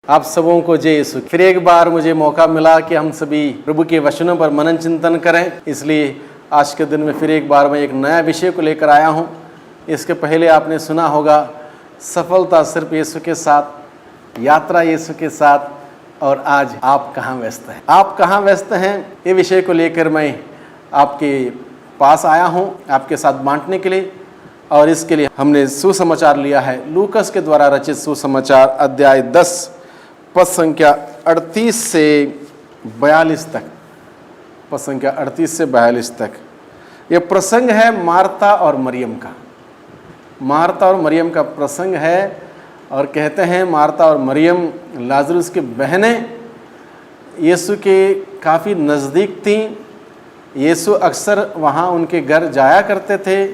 आप सबों को जय यीशु। फिर एक बार मुझे मौका मिला कि हम सभी प्रभु के वचनों पर मनन चिंतन करें, इसलिए आज के दिन में फिर एक बार मैं एक नया विषय को लेकर आया हूं। इसके पहले आपने सुना होगा सफलता सिर्फ यीशु के साथ, यात्रा यीशु के साथ, और आज आप कहाँ व्यस्त हैं, आप कहाँ व्यस्त हैं, ये विषय को लेकर मैं आपके पास आया हूँ आपके साथ बांटने के लिए। और इसके लिए हमने सुसमाचार लिया है लूकस के द्वारा रचित सुसमाचार अध्याय 10 पद संख्या 38 से 42 तक। पद संख्या 38 से 42 तक यह प्रसंग है मार्ता और मरियम का। मार्ता और मरियम का प्रसंग है, और कहते हैं मार्ता और मरियम लाजरुस की बहनें यीशु के काफ़ी नज़दीक थीं। यीशु अक्सर वहाँ उनके घर जाया करते थे,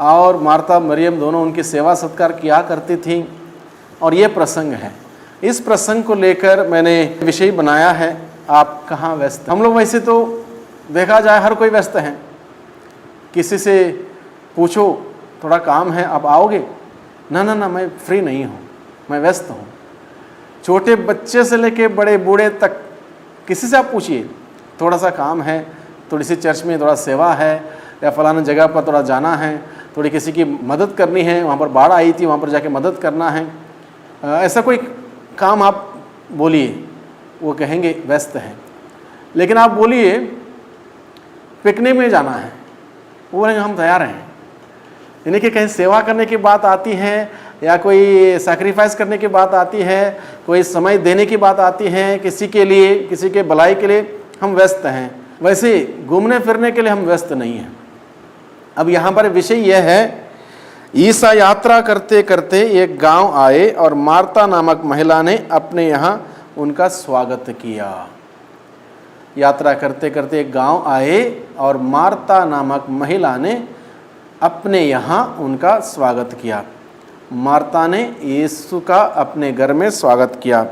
और मार्ता मरियम दोनों उनकी सेवा सत्कार किया करती थीं। और ये प्रसंग है, इस प्रसंग को लेकर मैंने विषय बनाया है आप कहाँ व्यस्त। हम लोग वैसे तो देखा जाए हर कोई व्यस्त हैं। किसी से पूछो थोड़ा काम है आप आओगे, ना ना ना मैं फ्री नहीं हूँ, मैं व्यस्त हूँ। छोटे बच्चे से लेके बड़े बूढ़े तक किसी से आप पूछिए थोड़ा सा काम है, थोड़ी सी चर्च में थोड़ा सेवा है, या फलाना जगह पर थोड़ा जाना है, थोड़ी किसी की मदद करनी है, वहाँ पर बाढ़ आई थी वहाँ पर जाके मदद करना है, ऐसा कोई काम आप बोलिए, वो कहेंगे व्यस्त हैं। लेकिन आप बोलिए पिकनिक में जाना है, वो बोलेंगे हम तैयार हैं। यानी कि कहीं सेवा करने की बात आती है, या कोई सैक्रिफाइस करने की बात आती है, कोई समय देने की बात आती है किसी के लिए, किसी के भलाई के लिए, हम व्यस्त हैं। वैसे घूमने फिरने के लिए हम व्यस्त नहीं हैं। अब यहाँ पर विषय यह है, ईसा यात्रा करते करते एक गांव आए और मार्ता नामक महिला ने अपने यहाँ उनका स्वागत किया। यात्रा करते करते एक गांव आए और मार्ता नामक महिला ने अपने यहाँ उनका स्वागत किया। मार्ता ने यीशु का अपने घर में स्वागत किया।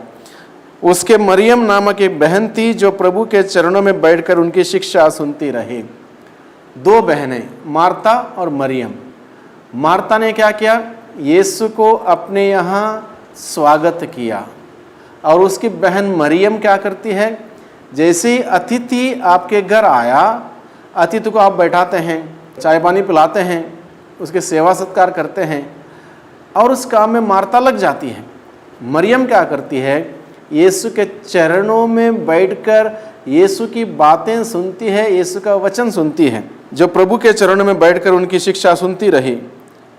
उसके मरियम नामक एक बहन थी जो प्रभु के चरणों में बैठकर उनकी शिक्षा सुनती रही। दो बहनें, मार्ता और मरियम। मार्ता ने क्या किया, यीशु को अपने यहाँ स्वागत किया। और उसकी बहन मरियम क्या करती है, जैसे ही अतिथि आपके घर आया, अतिथि को आप बैठाते हैं, चाय पानी पिलाते हैं, उसके सेवा सत्कार करते हैं, और उस काम में मार्ता लग जाती है। मरियम क्या करती है, यीशु के चरणों में बैठकर यीशु की बातें सुनती है, यीशु का वचन सुनती है। जो प्रभु के चरणों में बैठकर उनकी शिक्षा सुनती रही।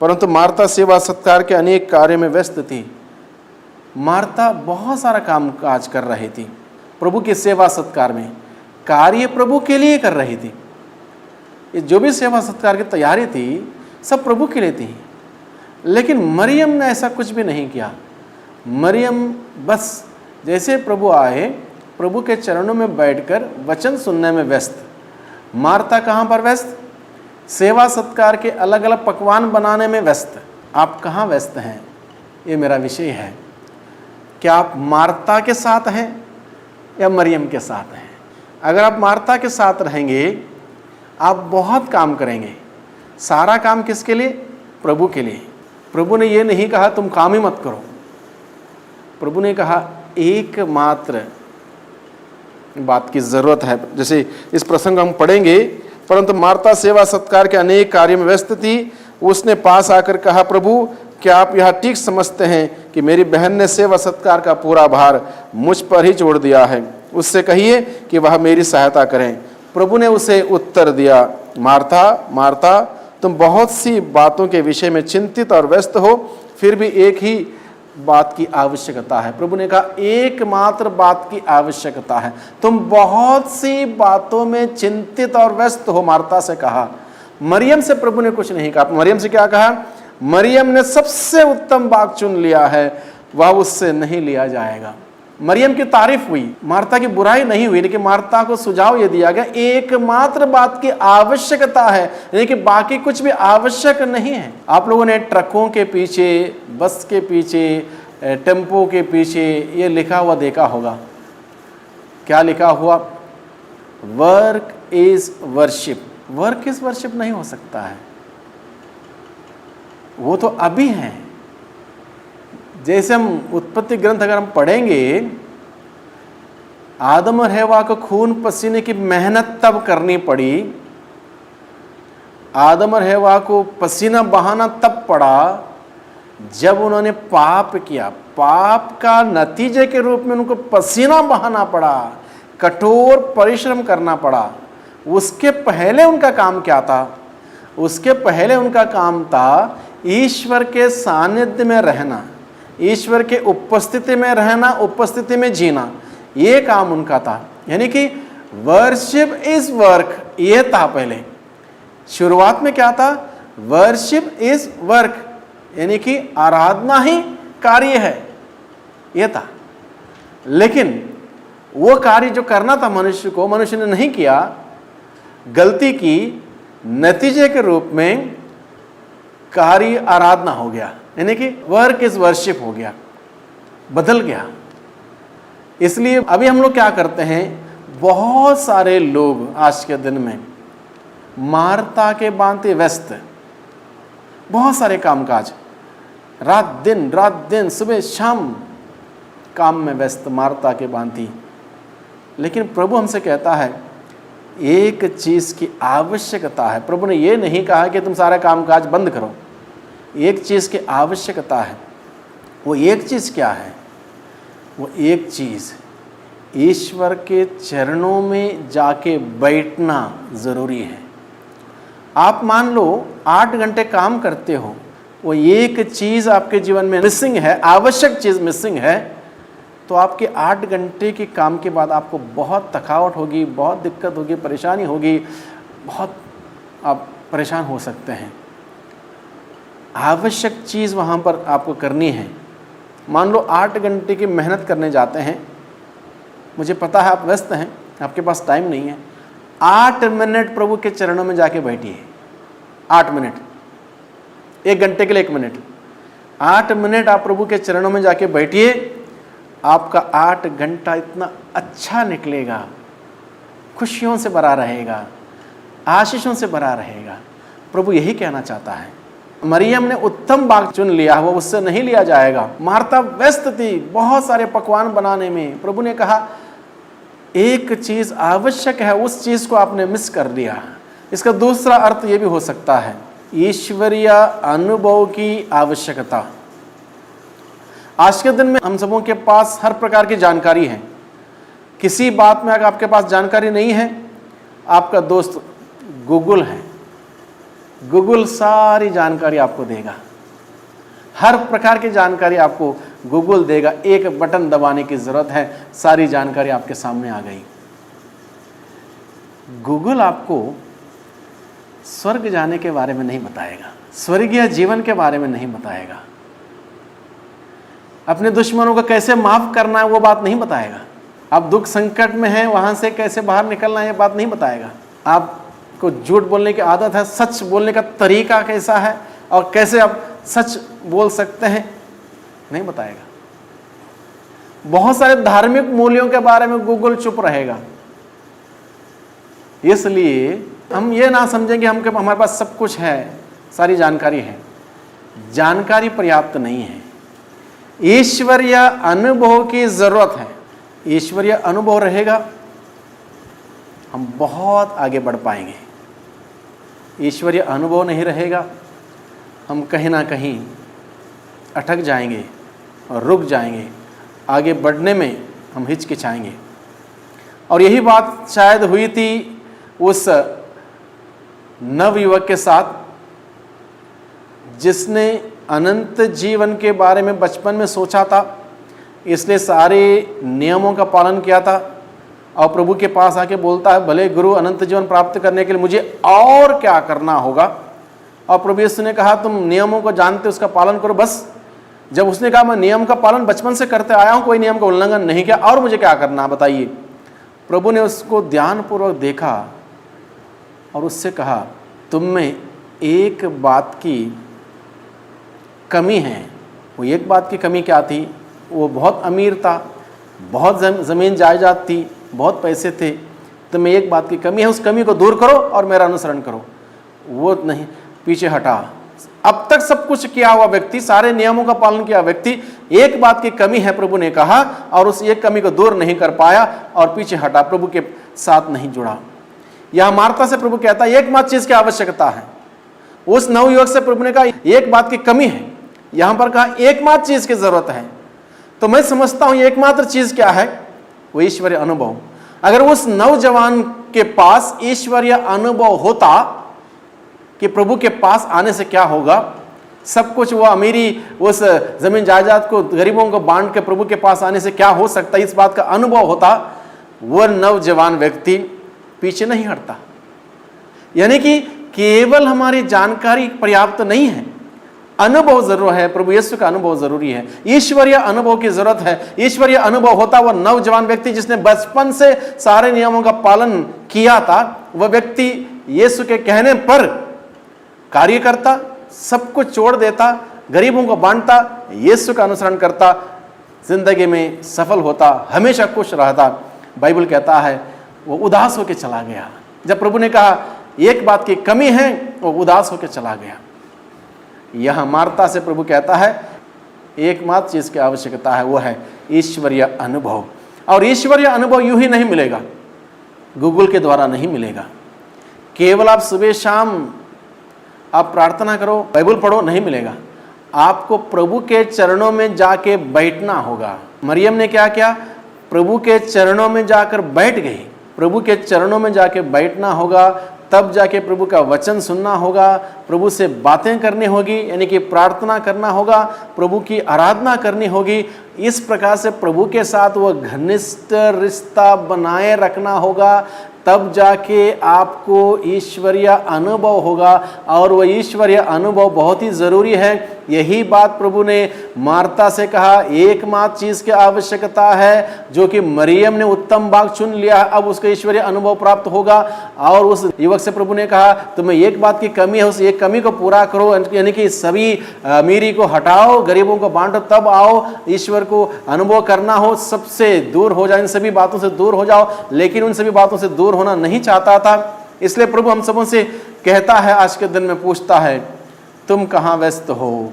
परंतु मार्ता सेवा सत्कार के अनेक कार्य में व्यस्त थी। मार्ता बहुत सारा काम काज कर रही थी प्रभु के सेवा सत्कार में, कार्य प्रभु के लिए कर रही थी। ये जो भी सेवा सत्कार की तैयारी थी सब प्रभु के लिए थी। लेकिन मरियम ने ऐसा कुछ भी नहीं किया। मरियम बस जैसे प्रभु आए, प्रभु के चरणों में बैठकर वचन सुनने में व्यस्त। मार्ता कहाँ पर व्यस्त, सेवा सत्कार के अलग अलग पकवान बनाने में व्यस्त। आप कहाँ व्यस्त हैं, ये मेरा विषय है। क्या आप मार्ता के साथ हैं या मरियम के साथ हैं? अगर आप मार्ता के साथ रहेंगे आप बहुत काम करेंगे। सारा काम किसके लिए, प्रभु के लिए। प्रभु ने ये नहीं कहा तुम काम ही मत करो। प्रभु ने कहा एकमात्र बात की जरूरत है। जैसे इस प्रसंग हम पढ़ेंगे, परंतु मार्ता सेवा सत्कार के अनेक कार्य में व्यस्त थी। उसने पास आकर कहा, प्रभु क्या आप यह ठीक समझते हैं कि मेरी बहन ने सेवा सत्कार का पूरा भार मुझ पर ही छोड़ दिया है? उससे कहिए कि वह मेरी सहायता करें। प्रभु ने उसे उत्तर दिया, मार्था मार्था, तुम बहुत सी बातों के विषय में चिंतित और व्यस्त हो, फिर भी एक ही बात की आवश्यकता है। प्रभु ने कहा एकमात्र बात की आवश्यकता है। तुम बहुत सी बातों में चिंतित और व्यस्त हो, मार्ता से कहा। मरियम से प्रभु ने कुछ नहीं कहा। मरियम से क्या कहा, मरियम ने सबसे उत्तम बात चुन लिया है, वह उससे नहीं लिया जाएगा। मरियम की तारीफ हुई, मार्ता की बुराई नहीं हुई। लेकिन मार्ता को सुझाव यह दिया गया एकमात्र बात की आवश्यकता है, यानी कि बाकी कुछ भी आवश्यक नहीं है। आप लोगों ने ट्रकों के पीछे, बस के पीछे, टेम्पो के पीछे ये लिखा हुआ देखा होगा। क्या लिखा हुआ, work is worship. Work is worship नहीं हो सकता है, वो तो अभी है। जैसे हम उत्पत्ति ग्रंथ अगर हम पढ़ेंगे, आदम और हव्वा को खून पसीने की मेहनत तब करनी पड़ी, आदम और हव्वा को पसीना बहाना तब पड़ा जब उन्होंने पाप किया। पाप का नतीजे के रूप में उनको पसीना बहाना पड़ा, कठोर परिश्रम करना पड़ा। उसके पहले उनका काम क्या था? उसके पहले उनका काम था ईश्वर के सानिध्य में रहना, ईश्वर के उपस्थिति में रहना, उपस्थिति में जीना। ये काम उनका था, यानी कि वर्शिप इज वर्क। ये था पहले, शुरुआत में क्या था? वर्शिप इज वर्क, यानी कि आराधना ही कार्य है, यह था। लेकिन वो कार्य जो करना था मनुष्य को, मनुष्य ने नहीं किया, गलती की, नतीजे के रूप में कार्य आराधना हो गया, यानी कि वर्क इज वर्शिप हो गया, बदल गया। इसलिए अभी हम लोग क्या करते हैं, बहुत सारे लोग आज के दिन में मार्ता के भांति व्यस्त, बहुत सारे कामकाज, रात दिन सुबह शाम काम में व्यस्त, मार्ता के भांति। लेकिन प्रभु हमसे कहता है एक चीज़ की आवश्यकता है। प्रभु ने ये नहीं कहा कि तुम सारा कामकाज बंद करो, एक चीज़ की आवश्यकता है। वो एक चीज़ क्या है? वो एक चीज़ ईश्वर के चरणों में जाके बैठना ज़रूरी है। आप मान लो 8 घंटे काम करते हो, वो एक चीज़ आपके जीवन में मिसिंग है, आवश्यक चीज़ मिसिंग है, तो आपके 8 घंटे के काम के बाद आपको बहुत थकावट होगी, बहुत दिक्कत होगी, परेशानी होगी, बहुत आप परेशान हो सकते हैं। आवश्यक चीज़ वहाँ पर आपको करनी है। मान लो 8 घंटे की मेहनत करने जाते हैं, मुझे पता है आप व्यस्त हैं, आपके पास टाइम नहीं है, 8 मिनट प्रभु के चरणों में जाके बैठिए। 8 मिनट, 1 घंटे के लिए 1 मिनट, 8 मिनट आप प्रभु के चरणों में जाके बैठिए। आपका 8 घंटा इतना अच्छा निकलेगा, खुशियों से भरा रहेगा, आशीषों से भरा रहेगा। प्रभु यही कहना चाहता है। मरियम ने उत्तम भाग चुन लिया, वो उससे नहीं लिया जाएगा। मार्ता व्यस्त थी बहुत सारे पकवान बनाने में। प्रभु ने कहा एक चीज़ आवश्यक है, उस चीज़ को आपने मिस कर दिया। इसका दूसरा अर्थ ये भी हो सकता है, ईश्वरीय अनुभव की आवश्यकता। आज के दिन में हम सबों के पास हर प्रकार की जानकारी है। किसी बात में अगर आपके पास जानकारी नहीं है, आपका दोस्त गूगल है, गूगल सारी जानकारी आपको देगा। हर प्रकार की जानकारी आपको गूगल देगा। एक बटन दबाने की जरूरत है, सारी जानकारी आपके सामने आ गई। गूगल आपको स्वर्ग जाने के बारे में नहीं बताएगा, स्वर्गीय जीवन के बारे में नहीं बताएगा, अपने दुश्मनों को कैसे माफ करना है वो बात नहीं बताएगा, आप दुख संकट में हैं वहां से कैसे बाहर निकलना है ये बात नहीं बताएगा, आपको झूठ बोलने की आदत है, सच बोलने का तरीका कैसा है और कैसे आप सच बोल सकते हैं नहीं बताएगा। बहुत सारे धार्मिक मूल्यों के बारे में गूगल चुप रहेगा। इसलिए हम ये ना समझेंगे हमारे पास सब कुछ है, सारी जानकारी है। जानकारी पर्याप्त नहीं है, ईश्वरीय अनुभव की जरूरत है। ईश्वरीय अनुभव रहेगा हम बहुत आगे बढ़ पाएंगे। ईश्वरीय अनुभव नहीं रहेगा हम कहीं ना कहीं अटक जाएंगे और रुक जाएंगे, आगे बढ़ने में हम हिचकिचाएंगे। और यही बात शायद हुई थी उस नवयुवक के साथ जिसने अनंत जीवन के बारे में बचपन में सोचा था, इसलिए सारे नियमों का पालन किया था और प्रभु के पास आके बोलता है भले गुरु अनंत जीवन प्राप्त करने के लिए मुझे और क्या करना होगा। और प्रभु यीशु ने कहा तुम नियमों को जानते उसका पालन करो बस। जब उसने कहा मैं नियम का पालन बचपन से करते आया हूं, कोई नियम का उल्लंघन नहीं किया, और मुझे क्या करना बताइए। प्रभु ने उसको ध्यानपूर्वक देखा और उससे कहा तुम में एक बात की कमी है। वो एक बात की कमी क्या थी? वो बहुत अमीर था, बहुत ज़मीन जायदाद थी, बहुत पैसे थे। तो मैं एक बात की कमी है, उस कमी को दूर करो और मेरा अनुसरण करो। वो नहीं, पीछे हटा, अब तक सब कुछ किया हुआ व्यक्ति, सारे नियमों का पालन किया व्यक्ति, एक बात की कमी है प्रभु ने कहा, और उस एक कमी को दूर नहीं कर पाया और पीछे हटा, प्रभु के साथ नहीं जुड़ा। यह मार्था से प्रभु कहता है एकमात्र चीज की आवश्यकता है। उस नवयुवक से प्रभु ने कहा एक बात की कमी है, यहां पर कहा एकमात्र चीज की जरूरत है। तो मैं समझता हूं एकमात्र चीज क्या है, वो ईश्वरीय अनुभव। अगर उस नौजवान के पास ईश्वरीय अनुभव होता कि प्रभु के पास आने से क्या होगा, सब कुछ वो अमीरी, उस जमीन जायदाद को गरीबों को बांट के प्रभु के पास आने से क्या हो सकता, इस बात का अनुभव होता, वह नौजवान व्यक्ति पीछे नहीं हटता। यानी कि केवल हमारी जानकारी पर्याप्त नहीं है, अनुभव जरूर है, प्रभु यीशु का अनुभव जरूरी है, ईश्वरीय अनुभव की जरूरत है। ईश्वरीय अनुभव होता वह नौजवान व्यक्ति जिसने बचपन से सारे नियमों का पालन किया था, वह व्यक्ति यीशु के कहने पर कार्य करता, सब कुछ छोड़ देता, गरीबों को बांटता, यीशु का अनुसरण करता, जिंदगी में सफल होता, हमेशा खुश रहता। बाइबल कहता है वो उदास होकर चला गया। जब प्रभु ने कहा एक बात की कमी है, वो उदास होकर चला गया। यह मार्था से प्रभु कहता है एकमात्र चीज की आवश्यकता है, वो है ईश्वरीय अनुभव। और ईश्वरीय अनुभव यूं ही नहीं मिलेगा, गूगल के द्वारा नहीं मिलेगा। केवल आप सुबह शाम आप प्रार्थना करो, बाइबल पढ़ो, नहीं मिलेगा। आपको प्रभु के चरणों में जाके बैठना होगा। मरियम ने क्या किया, प्रभु के चरणों में जाकर बैठ गई। प्रभु के चरणों में जाके बैठना होगा, तब जाके प्रभु का वचन सुनना होगा, प्रभु से बातें करनी होगी, यानी कि प्रार्थना करना होगा, प्रभु की आराधना करनी होगी। इस प्रकार से प्रभु के साथ वह घनिष्ठ रिश्ता बनाए रखना होगा, तब जाके आपको ईश्वरीय अनुभव होगा। और वह ईश्वरीय अनुभव बहुत ही ज़रूरी है। यही बात प्रभु ने मार्था से कहा, एकमात्र चीज़ की आवश्यकता है, जो कि मरियम ने उत्तम भाग चुन लिया, अब उसको ईश्वरीय अनुभव प्राप्त होगा। और उस युवक से प्रभु ने कहा तुम्हें एक बात की कमी है, उस एक कमी को पूरा करो, यानी कि सभी अमीरी को हटाओ, गरीबों को बांटो, तब आओ ईश्वर को अनुभव करना हो, सबसे दूर हो जाओ, इन सभी बातों से दूर हो जाओ। लेकिन उन सभी बातों से दूर होना नहीं चाहता था। इसलिए प्रभु हम सबों से कहता है, आज के दिन में पूछता है तुम कहाँ व्यस्त हो।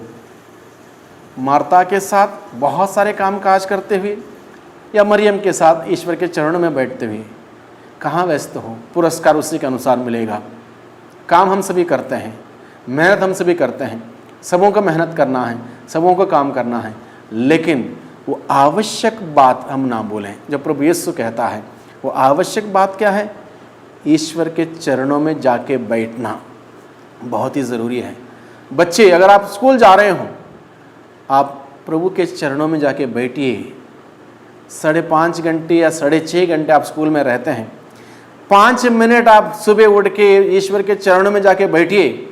मार्था के साथ बहुत सारे काम काज करते हुए या मरियम के साथ ईश्वर के चरणों में बैठते हुए कहाँ व्यस्त हो। पुरस्कार उसी के अनुसार मिलेगा। काम हम सभी करते हैं, मेहनत हम सभी करते हैं, सबों को मेहनत करना है, सबों को काम करना है, लेकिन वो आवश्यक बात हम ना बोलें जो प्रभु यीशु कहता है। वो आवश्यक बात क्या है, ईश्वर के चरणों में जाके बैठना बहुत ही ज़रूरी है। बच्चे, अगर आप स्कूल जा रहे हो, आप प्रभु के चरणों में जाके बैठिए। 5.5 घंटे या 6.5 घंटे आप स्कूल में रहते हैं, 5 मिनट आप सुबह उठ के ईश्वर के चरणों में जाके बैठिए,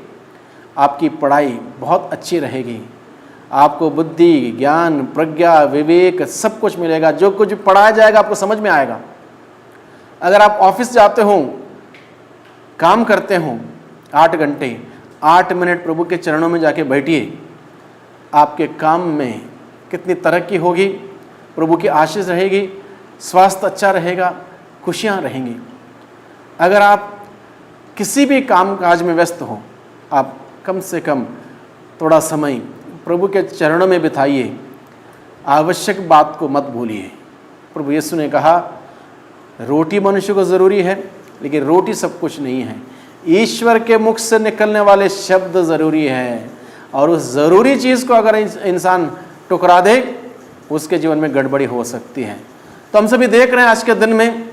आपकी पढ़ाई बहुत अच्छी रहेगी। आपको बुद्धि, ज्ञान, प्रज्ञा, विवेक सब कुछ मिलेगा। जो कुछ पढ़ाया जाएगा आपको समझ में आएगा। अगर आप ऑफिस जाते हो, काम करते हो 8 घंटे, 8 मिनट प्रभु के चरणों में जाके बैठिए, आपके काम में कितनी तरक्की होगी, प्रभु की आशीष रहेगी, स्वास्थ्य अच्छा रहेगा, खुशियाँ रहेंगी। अगर आप किसी भी काम काज में व्यस्त हो, आप कम से कम थोड़ा समय प्रभु के चरणों में बिताइए। आवश्यक बात को मत भूलिए। प्रभु यीशु ने कहा रोटी मनुष्य को ज़रूरी है, लेकिन रोटी सब कुछ नहीं है। ईश्वर के मुख से निकलने वाले शब्द ज़रूरी है। और उस ज़रूरी चीज़ को अगर इंसान टुकरा दे, उसके जीवन में गड़बड़ी हो सकती है। तो हम सभी देख रहे हैं आज के दिन में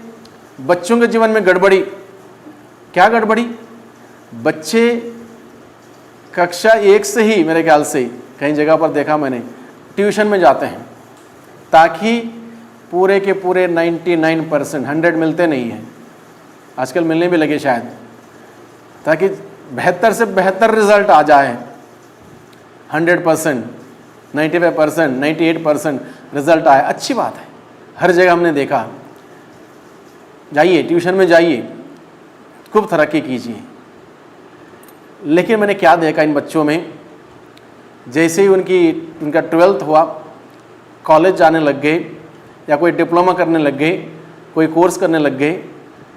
बच्चों के जीवन में गड़बड़ी। क्या गड़बड़ी? बच्चे कक्षा 1 से ही, मेरे ख्याल से कई जगह पर देखा मैंने, ट्यूशन में जाते हैं ताकि पूरे के पूरे 99% 100 मिलते नहीं हैं, आजकल मिलने भी लगे शायद, ताकि बेहतर से बेहतर रिजल्ट आ जाए। 100%, 95%, 98% रिजल्ट आए, अच्छी बात है। हर जगह हमने देखा। जाइए ट्यूशन में जाइए, खूब तरक्की कीजिए। लेकिन मैंने क्या देखा इन बच्चों में, जैसे ही उनका 12th हुआ, कॉलेज जाने लग गए या कोई डिप्लोमा करने लग गए, कोई कोर्स करने लग गए,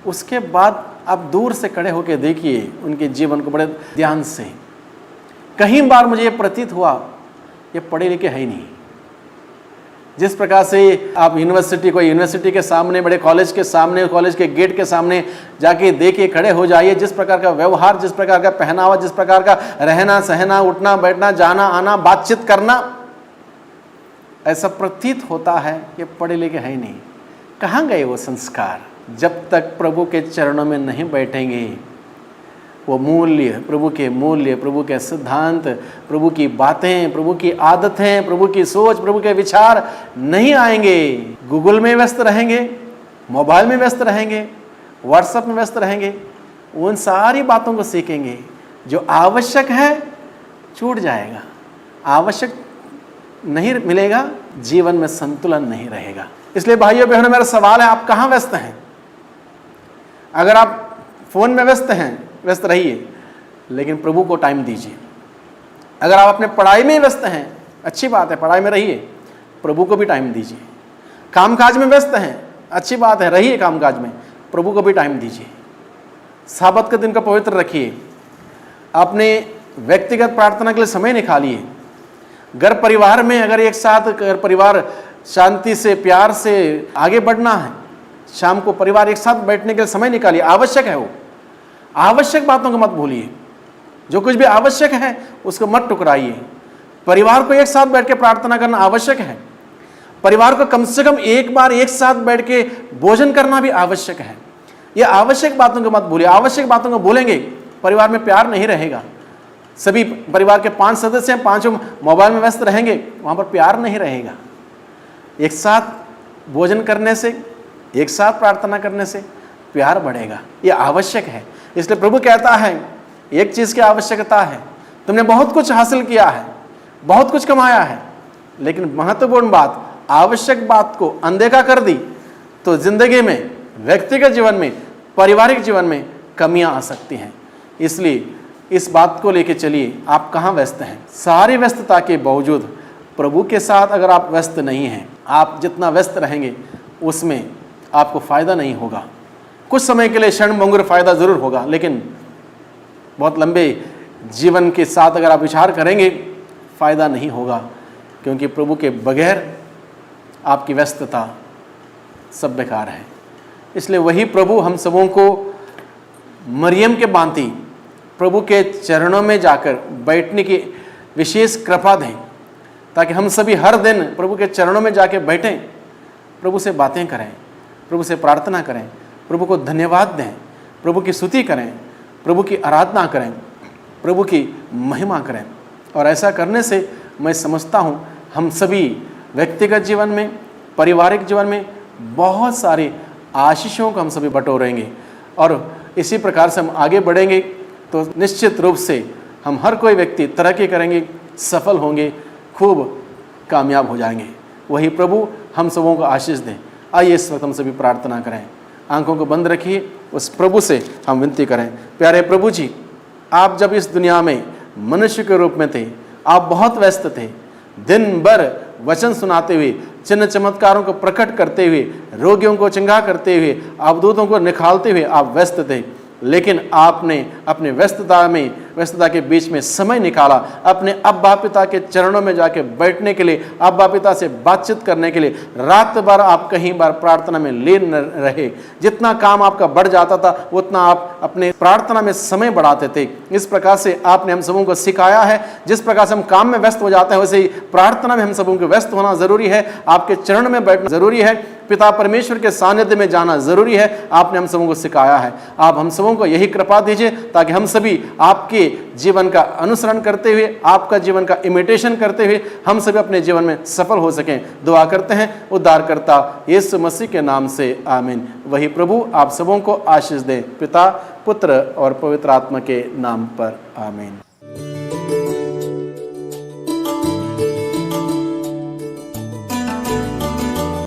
उसके बाद आप दूर से खड़े होकर देखिए उनके जीवन को बड़े ध्यान से। कहीं बार मुझे ये प्रतीत हुआ ये पढ़े लिखे है ही नहीं। जिस प्रकार से आप यूनिवर्सिटी के सामने, बड़े कॉलेज के सामने, कॉलेज के गेट के सामने जाके देखिए, खड़े हो जाइए, जिस प्रकार का व्यवहार, जिस प्रकार का पहनावा, जिस प्रकार का रहना सहना, उठना बैठना, जाना आना, बातचीत करना, ऐसा प्रतीत होता है ये पढ़े लिखे है ही नहीं। कहाँ गए वो संस्कार? जब तक प्रभु के चरणों में नहीं बैठेंगे, वो मूल्य, प्रभु के सिद्धांत, प्रभु की बातें, प्रभु की आदतें, प्रभु की सोच, प्रभु के विचार नहीं आएंगे। गूगल में व्यस्त रहेंगे, मोबाइल में व्यस्त रहेंगे, व्हाट्सएप में व्यस्त रहेंगे, उन सारी बातों को सीखेंगे। जो आवश्यक है छूट जाएगा, आवश्यक नहीं मिलेगा, जीवन में संतुलन नहीं रहेगा। इसलिए भाइयों बहनों, मेरा सवाल है, आप कहाँ व्यस्त हैं? अगर आप फोन में व्यस्त रहिए, लेकिन प्रभु को टाइम दीजिए। अगर आप अपने पढ़ाई में व्यस्त हैं, अच्छी बात है, पढ़ाई में रहिए, प्रभु को भी टाइम दीजिए। कामकाज में व्यस्त हैं, अच्छी बात है, रहिए कामकाज में, प्रभु को भी टाइम दीजिए। साबत के दिन का पवित्र रखिए, अपने व्यक्तिगत प्रार्थना के लिए समय निकालिए। घर परिवार में अगर एक साथ घर परिवार शांति से, प्यार से आगे बढ़ना है, शाम को परिवार एक साथ बैठने के लिए समय निकालिए। आवश्यक है वो, आवश्यक बातों को मत भूलिए। जो कुछ भी आवश्यक है उसको मत टुकराइए। परिवार को एक साथ बैठ के प्रार्थना करना आवश्यक है। परिवार को कम से कम एक बार एक साथ बैठ के भोजन करना भी आवश्यक है। ये आवश्यक बातों को मत भूलिए। आवश्यक बातों को भूलेंगे, परिवार में प्यार नहीं रहेगा। सभी परिवार के 5 सदस्य हैं, 5 मोबाइल में व्यस्त रहेंगे, वहाँ पर प्यार नहीं रहेगा। एक साथ भोजन करने से, एक साथ प्रार्थना करने से प्यार बढ़ेगा। ये आवश्यक है। इसलिए प्रभु कहता है, एक चीज़ की आवश्यकता है, तुमने बहुत कुछ हासिल किया है, बहुत कुछ कमाया है, लेकिन महत्वपूर्ण बात, आवश्यक बात को अनदेखा कर दी तो जिंदगी में, व्यक्तिगत जीवन में, पारिवारिक जीवन में कमियां आ सकती हैं। इसलिए इस बात को लेकर चलिए। आप कहाँ व्यस्त हैं? सारी व्यस्तता के बावजूद प्रभु के साथ अगर आप व्यस्त नहीं हैं, आप जितना व्यस्त रहेंगे उसमें आपको फ़ायदा नहीं होगा। कुछ समय के लिए क्षणभंगुर फायदा जरूर होगा, लेकिन बहुत लंबे जीवन के साथ अगर आप विचार करेंगे फायदा नहीं होगा, क्योंकि प्रभु के बगैर आपकी व्यस्तता सब बेकार है। इसलिए वही प्रभु हम सबों को मरियम के भांति प्रभु के चरणों में जाकर बैठने की विशेष कृपा दें, ताकि हम सभी हर दिन प्रभु के चरणों में जाकर बैठें, प्रभु से बातें करें, प्रभु से प्रार्थना करें, प्रभु को धन्यवाद दें, प्रभु की स्तुति करें, प्रभु की आराधना करें, प्रभु की महिमा करें। और ऐसा करने से मैं समझता हूँ हम सभी व्यक्तिगत जीवन में, पारिवारिक जीवन में बहुत सारी आशीषों को हम सभी बटोरेंगे। और इसी प्रकार से हम आगे बढ़ेंगे तो निश्चित रूप से हम हर कोई व्यक्ति तरक्की करेंगे, सफल होंगे, खूब कामयाब हो जाएंगे। वही प्रभु हम सबों को आशीष दें। आइए इस वक्त हम सभी प्रार्थना करें। आंखों को बंद रखिए, उस प्रभु से हम विनती करें। प्यारे प्रभु जी, आप जब इस दुनिया में मनुष्य के रूप में थे, आप बहुत व्यस्त थे। दिन भर वचन सुनाते हुए, चिन्ह चमत्कारों को प्रकट करते हुए, रोगियों को चंगा करते हुए, अवधूतों को निकालते हुए आप व्यस्त थे। लेकिन आपने अपने व्यस्तता के बीच में समय निकाला, अपने अब्बा पिता के चरणों में जाके बैठने के लिए, अब्बा पिता से बातचीत करने के लिए। रात भर आप कहीं बार प्रार्थना में लीन रहे। जितना काम आपका बढ़ जाता था उतना आप अपने प्रार्थना में समय बढ़ाते थे। इस प्रकार से आपने हम सबों को सिखाया है। जिस प्रकार से हम काम में व्यस्त हो जाते हैं, वैसे ही प्रार्थना में हम सबों को व्यस्त होना जरूरी है। आपके चरण में बैठना जरूरी है, पिता परमेश्वर के सानिध्य में जाना जरूरी है। आपने हम सबों को सिखाया है। आप हम सबों को यही कृपा दीजिए ताकि हम सभी आपके जीवन का अनुसरण करते हुए, आपका जीवन का इमिटेशन करते हुए हम सभी अपने जीवन में सफल हो सकें। दुआ करते हैं उद्धारकर्ता यीशु मसीह के नाम से, आमीन। वही प्रभु आप सबों को आशीष दे, पिता, पुत्र और पवित्र आत्मा के नाम पर, आमीन।